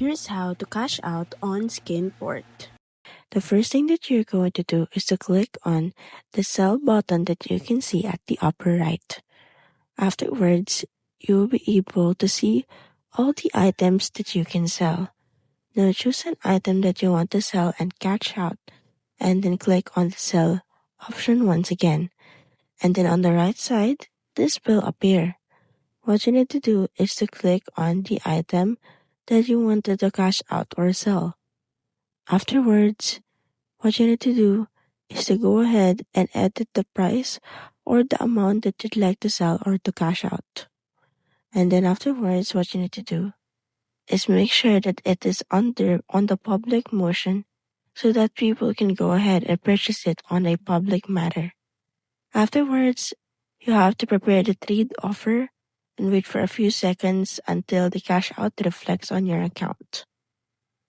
Here's how to cash out on Skinport. The first thing that you're going to do is to click on the sell button that you can see at the upper right. Afterwards, you will be able to see all the items that you can sell. Now choose an item that you want to sell and cash out, and then click on the sell option once again. And then on the right side, this will appear. What you need to do is to click on the item that you wanted to cash out or sell. Afterwards, what you need to do is to go ahead and edit the price or the amount that you'd like to sell or to cash out. And then afterwards, what you need to do is make sure that it is on the public motion so that people can go ahead and purchase it on a public matter. Afterwards, you have to prepare the trade offer and wait for a few seconds until the cash out reflects on your account.